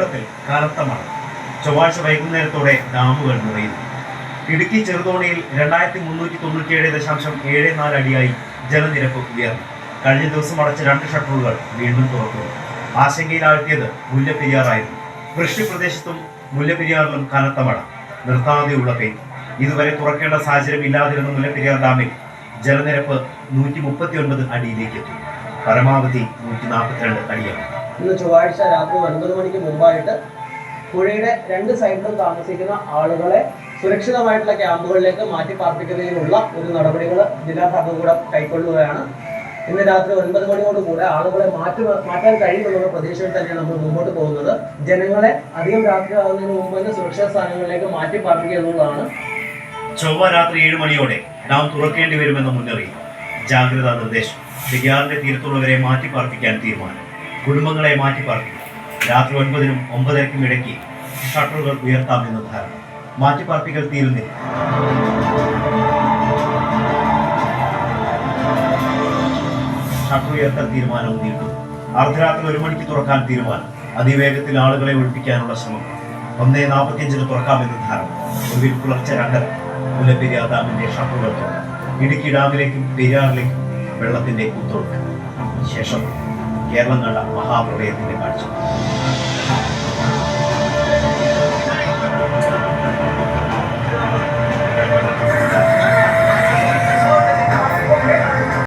കേരളത്തിൽ കനത്ത മഴ. ചൊവ്വാഴ്ച വൈകുന്നേരത്തോടെ ഡാമുകൾ നിറയുന്നു. ഇടുക്കി ചെറുതോണിയിൽ 2397.74 അടിയായി ജലനിരപ്പ് ഉയർന്നു. കഴിഞ്ഞ ദിവസം അടച്ച 2 ഷട്ടറുകൾ വീണ്ടും തുറക്കുന്നു. ആശങ്കയിലാഴ്ത്തിയത് മുല്ലപ്പെരിയാറായിരുന്നു. വൃഷ്ടിപ്രദേശത്തും മുല്ലപ്പെരിയാറിലും കനത്ത മഴ, നിർത്താതെയുള്ള പെയ്ത്ത്. ഇതുവരെ തുറക്കേണ്ട സാഹചര്യം ഇല്ലാതിരുന്ന മുല്ലപ്പെരിയാർ ഡാമിൽ ജലനിരപ്പ് 139 അടിയിലേക്ക് എത്തി. പരമാവധി 142 അടിയാണ്. ഇന്ന് ചൊവ്വാഴ്ച രാത്രി 9 മണിക്ക് മുമ്പായിട്ട് പുഴയുടെ 2 സൈഡിലും താമസിക്കുന്ന ആളുകളെ സുരക്ഷിതമായിട്ടുള്ള ക്യാമ്പുകളിലേക്ക് മാറ്റി പാർപ്പിക്കുന്നതിനുള്ള ഒരു നടപടികൾ ജില്ലാ ഭരണകൂടം കൈക്കൊള്ളുകയാണ്. ഇന്ന് രാത്രി 9 മണിയോടുകൂടെ ആളുകളെ മാറ്റാൻ കഴിയുമെന്നുള്ള പ്രതീക്ഷയിൽ തന്നെയാണ് നമ്മൾ മുമ്പോട്ട് പോകുന്നത്. ജനങ്ങളെ അധികം രാത്രി ആകുന്നതിന് മുമ്പ് തന്നെ സുരക്ഷിത സ്ഥാനങ്ങളിലേക്ക് മാറ്റി പാർപ്പിക്കുക എന്നുള്ളതാണ്. ചൊവ്വ രാത്രി 7 മണിയോടെ ഡാം തുറക്കേണ്ടി വരുമെന്ന മുന്നറിയിപ്പ്. ജാഗ്രതാ നിർദ്ദേശം. പെരിയാറിന്റെ തീരത്തുള്ളവരെ മാറ്റി പാർപ്പിക്കാൻ തീരുമാനം. കുടുംബങ്ങളെ മാറ്റി പാർപ്പിക്കും. രാത്രി 9-നും 9:30-ക്കും ഇടയ്ക്ക് ഷട്ടറുകൾ ഉയർത്താമെന്ന് ധാരണ. മാറ്റിപ്പാർപ്പിക്കൽ തീരുന്നില്ല. ഷട്ടർ ഉയർത്തൽ തീരുമാനവും നീട്ടുന്നു. അർദ്ധരാത്രി 1 മണിക്ക് തുറക്കാൻ തീരുമാനം. അതിവേഗത്തിൽ ആളുകളെ ഒഴിപ്പിക്കാനുള്ള ശ്രമം. 1:45-ന് തുറക്കാമെന്ന് ധാരണ. ഒടുവിൽ പുലർച്ചെ 2:30 മുല്ലപ്പെരിയാർ ഡാമിന്റെ ഷട്ടറുകൾ തുറക്കും. ഇടുക്കി ഡാമിലേക്കും പെരിയാറിലേക്കും വെള്ളത്തിന്റെ കുത്തൊഴുക്ക്. ശേഷം കേരളം കണ്ട മഹാപ്രളയത്തിന്റെ കാഴ്ച.